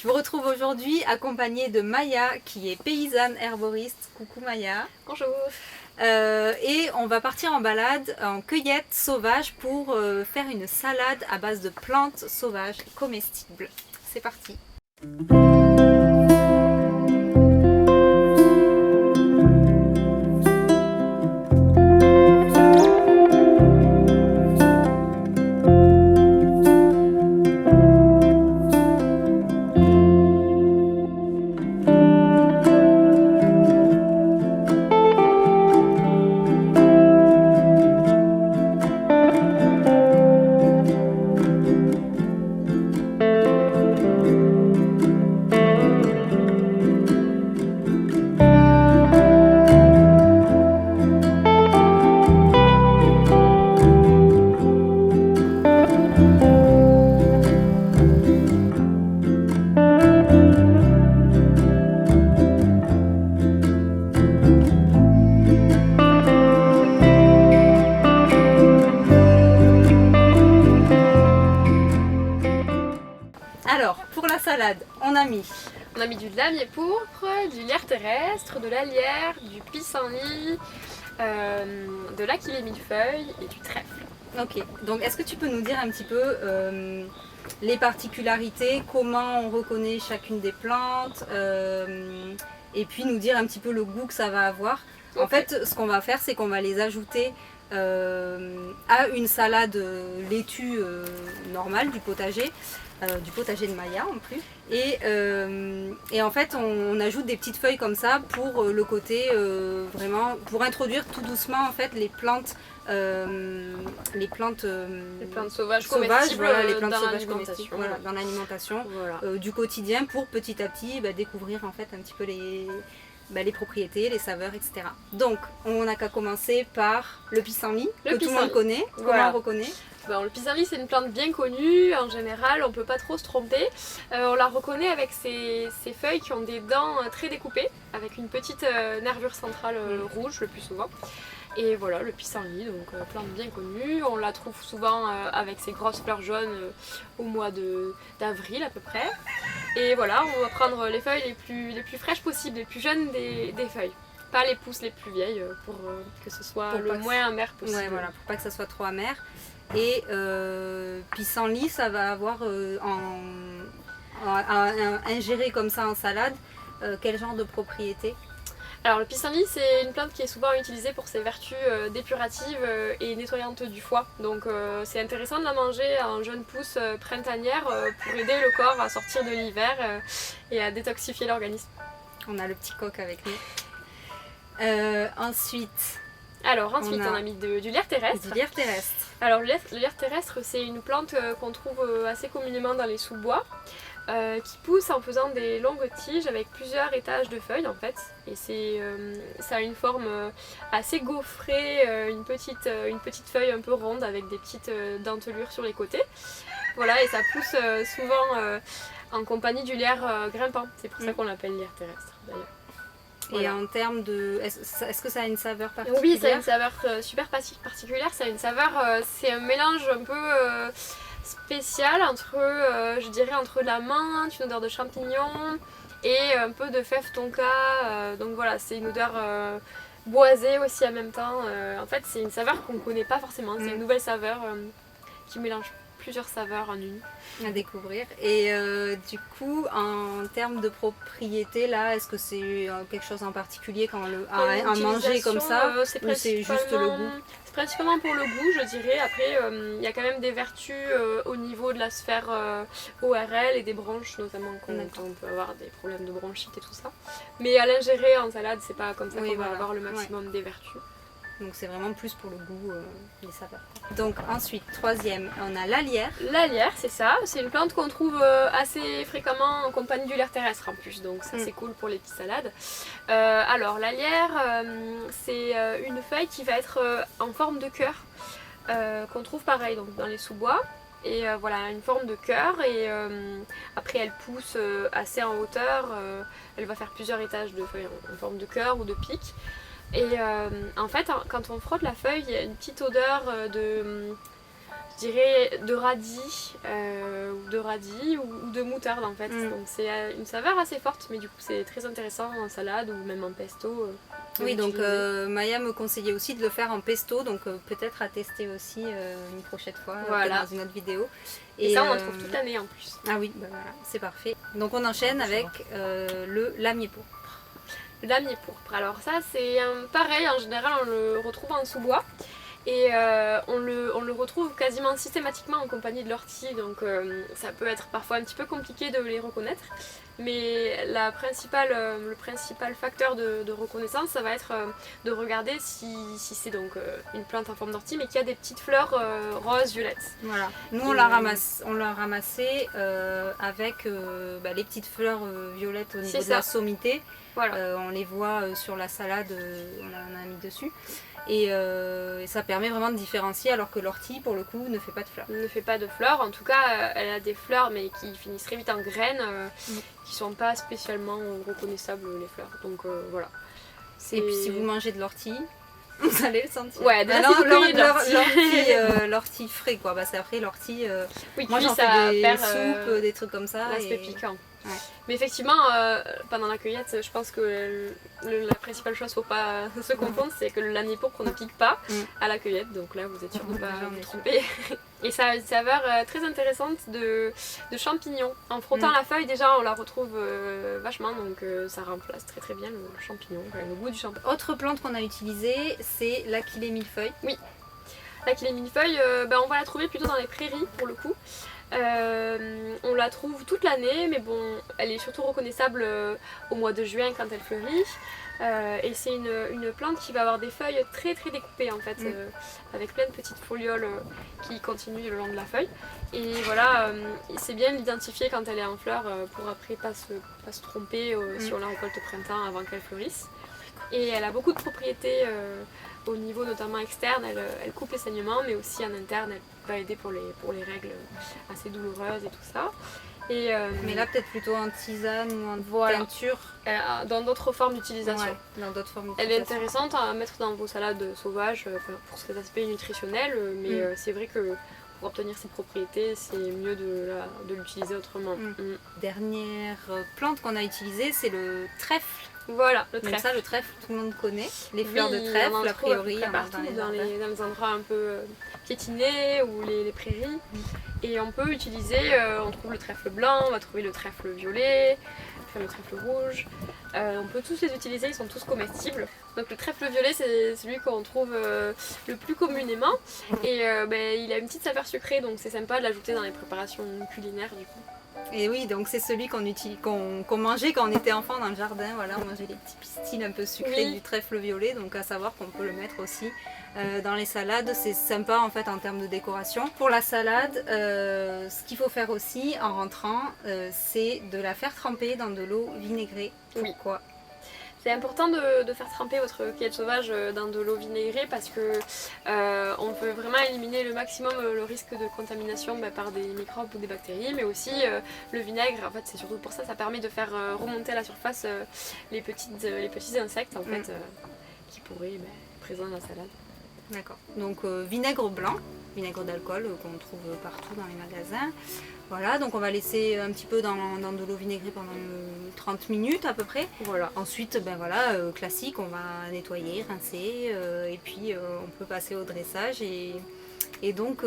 Je vous retrouve aujourd'hui accompagnée de Maya qui est paysanne herboriste. Coucou Maya. Bonjour. Et on va partir en balade en cueillette sauvage pour faire une salade à base de plantes sauvages comestibles. C'est parti. Alors, pour la salade, on a mis du damier pourpre, du lierre terrestre, de la lierre, du pissenlit, de l'aquil et millefeuille et du trèfle. Ok, donc est-ce que tu peux nous dire un petit peu les particularités, comment on reconnaît chacune des plantes et puis nous dire un petit peu le goût que ça va avoir. Okay. En fait, ce qu'on va faire, c'est qu'on va les ajouter à une salade laitue normale du potager de Maya en plus. Et en fait, on ajoute des petites feuilles comme ça pour le côté vraiment, pour introduire tout doucement en fait les plantes sauvages comestibles, voilà, les plantes dans sauvages comestibles, voilà, dans l'alimentation voilà. du quotidien pour petit à petit découvrir en fait un petit peu les propriétés, les saveurs, etc. Donc, on n'a qu'à commencer par le pissenlit, que tout le monde connaît. Voilà. Comment on reconnaît ? Bon, le pissenlit, c'est une plante bien connue, en général, on ne peut pas trop se tromper. On la reconnaît avec ses feuilles qui ont des dents très découpées, avec une petite nervure centrale rouge le plus souvent. Et voilà, le pissenlit, donc plante bien connue. On la trouve souvent avec ses grosses fleurs jaunes au mois d'avril à peu près. Et voilà, on va prendre les feuilles les plus fraîches possibles, les plus jeunes des feuilles. Pas les pousses les plus vieilles pour que ce soit le moins amer possible. Ouais, voilà, pour pas que ça soit trop amer. Et pissenlit, ça va avoir ingéré comme ça en salade, quel genre de propriété ? Alors le pissenlit, c'est une plante qui est souvent utilisée pour ses vertus dépuratives et nettoyantes du foie. Donc c'est intéressant de la manger en jeune pousse printanière pour aider le corps à sortir de l'hiver et à détoxifier l'organisme. On a le petit coq avec nous. Ensuite, on a mis du lierre terrestre. Du lierre terrestre. Alors le lierre terrestre, c'est une plante qu'on trouve assez communément dans les sous-bois. Qui pousse en faisant des longues tiges avec plusieurs étages de feuilles en fait. Et ça a une forme assez gaufrée, une petite feuille un peu ronde avec des petites dentelures sur les côtés. Voilà, et ça pousse souvent en compagnie du lierre grimpant. C'est pour ça qu'on l'appelle lierre terrestre d'ailleurs. Voilà. Et en termes de... Est-ce que ça a une saveur particulière ? Oui, ça a une saveur super particulière. Ça a une saveur, c'est un mélange un peu... spécial entre la menthe, une odeur de champignons et un peu de fève tonka. Donc voilà, c'est une odeur boisée aussi en même temps. En fait, c'est une saveur qu'on ne connaît pas forcément. C'est une nouvelle saveur qui mélange plusieurs saveurs en une. À découvrir. Et du coup, en termes de propriété, là, est-ce que c'est quelque chose en particulier à manger comme ça ou c'est juste le goût ? C'est principalement pour le goût, je dirais. Après, il y a quand même des vertus au niveau de la sphère ORL et des bronches, notamment quand on peut avoir des problèmes de bronchite et tout ça. Mais à l'ingérer en salade, c'est pas comme ça qu'on va avoir le maximum des vertus. Donc c'est vraiment plus pour le goût, les saveurs. Donc ensuite, troisième, on a la lierre. La lierre, c'est ça. C'est une plante qu'on trouve assez fréquemment en compagnie du lierre terrestre en plus. Donc ça c'est cool pour les petites salades. Alors la lierre, c'est une feuille qui va être en forme de cœur. Qu'on trouve pareil donc, dans les sous-bois. Et voilà, une forme de cœur. Et après elle pousse assez en hauteur. Elle va faire plusieurs étages de feuilles en forme de cœur ou de pic. Et en fait, quand on frotte la feuille, il y a une petite odeur je dirais de radis, ou de moutarde en fait. Donc c'est une saveur assez forte, mais du coup c'est très intéressant en salade ou même en pesto. Oui, donc Maya me conseillait aussi de le faire en pesto, donc peut-être à tester aussi une prochaine fois dans une autre vidéo. Et ça on en trouve toute l'année en plus. Ah oui, bah voilà, c'est parfait. Donc on enchaîne avec le lamier pourpre. Le lamier pourpre, alors ça c'est pareil, en général on le retrouve en sous-bois. Et on le retrouve quasiment systématiquement en compagnie de l'ortie, donc ça peut être parfois un petit peu compliqué de les reconnaître. Mais le principal facteur de reconnaissance, ça va être de regarder si c'est donc une plante en forme d'ortie, mais qui a des petites fleurs roses, violettes. Voilà. Nous on l'a ramassé avec les petites fleurs violettes au niveau de la sommité. Voilà. On les voit sur la salade, on en a mis dessus. Et ça permet vraiment de différencier, alors que l'ortie pour le coup ne fait pas de fleurs. Ne fait pas de fleurs, en tout cas elle a des fleurs mais qui finissent très vite en graines, qui sont pas spécialement reconnaissables les fleurs. Donc voilà. Et puis si vous mangez de l'ortie, vous allez le sentir. Ouais, l'ortie frais quoi, c'est après l'ortie. Oui, moi j'en fais des soupes, des trucs comme ça. L'aspect piquant. Ouais. Mais effectivement, pendant la cueillette, je pense que la principale chose, faut pas se confondre, c'est que le lamier pourpre ne pique pas à la cueillette, donc là vous êtes sûr de ne pas vous tromper. Et ça a une saveur très intéressante de champignons. En frottant la feuille, déjà on la retrouve vachement, donc ça remplace très très bien le champignon, le goût du champignon. Autre plante qu'on a utilisée, c'est l'aquilée millefeuille. Oui, l'aquilée millefeuille, on va la trouver plutôt dans les prairies pour le coup. On la trouve toute l'année, mais bon, elle est surtout reconnaissable au mois de juin quand elle fleurit. Et c'est une plante qui va avoir des feuilles très très découpées en fait, avec plein de petites folioles qui continuent le long de la feuille. Et voilà, c'est bien de l'identifier quand elle est en fleur pour après pas se tromper si on la récolte au printemps avant qu'elle fleurisse. Et elle a beaucoup de propriétés au niveau notamment externe, elle coupe les saignements, mais aussi en interne, elle va aider pour les règles assez douloureuses et tout ça. Et, mais là peut-être plutôt en tisane ou en teinture. Dans d'autres formes d'utilisation. Ouais, dans d'autres formes d'utilisation. Elle est intéressante à mettre dans vos salades sauvages pour cet aspect nutritionnel, mais c'est vrai que pour obtenir ces propriétés, c'est mieux de l'utiliser autrement. Dernière plante qu'on a utilisée, c'est le trèfle. Voilà, le trèfle. Donc ça, le trèfle, tout le monde connaît. Les fleurs de trèfle, a priori, partout dans les endroits un peu piétinés ou les prairies. Et on peut utiliser, on trouve le trèfle blanc, on va trouver le trèfle violet, le trèfle rouge. On peut tous les utiliser, ils sont tous comestibles. Donc le trèfle violet, c'est celui qu'on trouve le plus communément. Et il a une petite saveur sucrée, donc c'est sympa de l'ajouter dans les préparations culinaires du coup. Et oui, donc c'est celui qu'on mangeait quand on était enfant dans le jardin. Voilà, on mangeait les petits pistils un peu sucrés du trèfle violet. Donc à savoir qu'on peut le mettre aussi dans les salades. C'est sympa en fait en termes de décoration. Pour la salade, ce qu'il faut faire aussi en rentrant, c'est de la faire tremper dans de l'eau vinaigrée. Pourquoi ? C'est important de faire tremper votre cueillette sauvage dans de l'eau vinaigrée parce que on peut vraiment éliminer le maximum le risque de contamination par des microbes ou des bactéries, mais aussi le vinaigre, en fait c'est surtout pour ça, ça permet de faire remonter à la surface les petits insectes en fait qui pourraient être présents dans la salade. D'accord, donc vinaigre blanc, vinaigre d'alcool qu'on trouve partout dans les magasins. Voilà, donc on va laisser un petit peu dans de l'eau vinaigrée pendant 30 minutes à peu près. Voilà. Ensuite, classique, on va nettoyer, rincer, et puis on peut passer au dressage et donc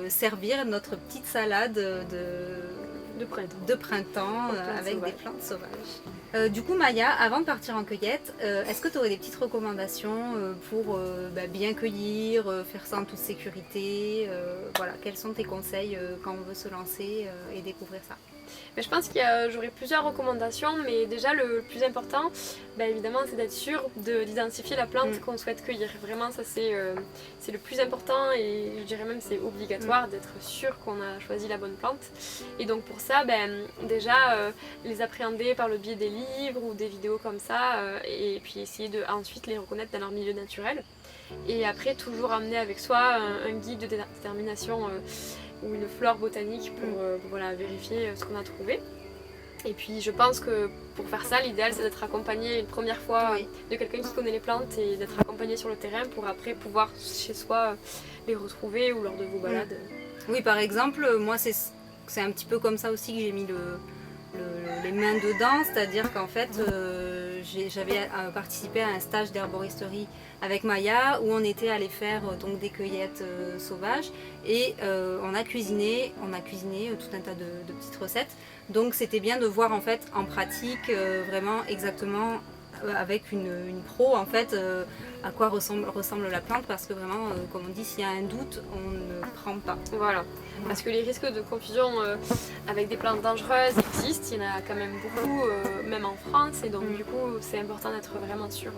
servir notre petite salade de printemps avec des plantes sauvages. Du coup Maya, avant de partir en cueillette, est-ce que tu aurais des petites recommandations pour bien cueillir, faire ça en toute sécurité, voilà, quels sont tes conseils quand on veut se lancer et découvrir ça? Mais je pense que j'aurais plusieurs recommandations, mais déjà le plus important, évidemment, c'est d'être sûr d'identifier la plante qu'on souhaite cueillir. Vraiment, ça c'est le plus important et je dirais même c'est obligatoire d'être sûr qu'on a choisi la bonne plante. Et donc pour ça, déjà les appréhender par le biais des livres ou des vidéos comme ça, et puis essayer de ensuite les reconnaître dans leur milieu naturel. Et après, toujours amener avec soi un guide de détermination ou une flore botanique pour vérifier ce qu'on a trouvé. Et puis je pense que pour faire ça, l'idéal c'est d'être accompagné une première fois de quelqu'un qui connaît les plantes et d'être accompagné sur le terrain pour après pouvoir chez soi les retrouver ou lors de vos balades. Oui, par exemple, moi c'est un petit peu comme ça aussi que j'ai mis les mains dedans, c'est-à-dire qu'en fait j'avais participé à un stage d'herboristerie avec Maya où on était allé faire donc des cueillettes sauvages et on a cuisiné tout un tas de petites recettes. Donc c'était bien de voir en fait en pratique vraiment exactement avec une pro en fait à quoi ressemble la plante, parce que vraiment comme on dit, s'il y a un doute on ne prend pas. Voilà, parce que les risques de confusion avec des plantes dangereuses existent, il y en a quand même beaucoup, même en France, et donc du coup c'est important d'être vraiment sûr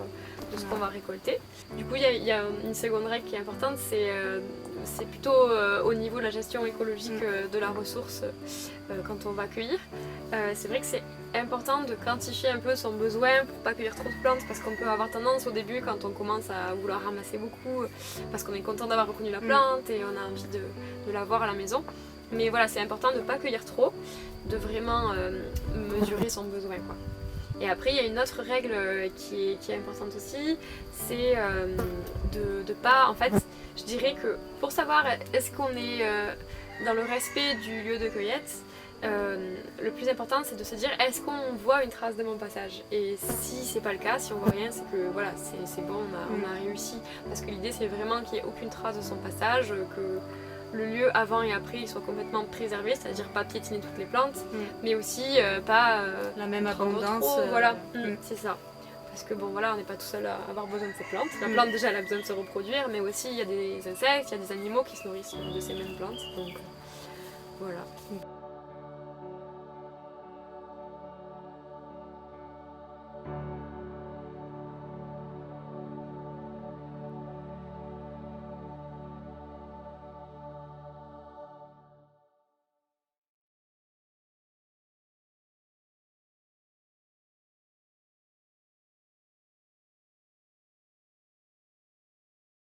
de ce qu'on va récolter. Du coup il y a une seconde règle qui est importante, c'est plutôt au niveau de la gestion écologique de la ressource quand on va cueillir. C'est vrai que c'est important de quantifier un peu son besoin pour pas cueillir trop de plantes, parce qu'on peut avoir tendance au début, quand on commence à vouloir ramasser beaucoup, parce qu'on est content d'avoir reconnu la plante et on a envie de l'avoir à la maison. Mais voilà, c'est important de ne pas cueillir trop, de vraiment mesurer son besoin, quoi. Et après, il y a une autre règle qui est importante aussi, c'est de pas... En fait, je dirais que pour savoir est-ce qu'on est dans le respect du lieu de cueillette, le plus important c'est de se dire est-ce qu'on voit une trace de mon passage, et si c'est pas le cas, si on voit rien, c'est que voilà, c'est bon, on a réussi, parce que l'idée c'est vraiment qu'il n'y ait aucune trace de son passage, que le lieu avant et après il soit complètement préservé, c'est-à-dire pas piétiner toutes les plantes, mais aussi pas la même prendre abondance trop, voilà, c'est ça. Parce que bon voilà, on n'est pas tout seul à avoir besoin de ces plantes. La plante déjà elle a besoin de se reproduire, mais aussi il y a des insectes, il y a des animaux qui se nourrissent de ces mêmes plantes. Donc voilà.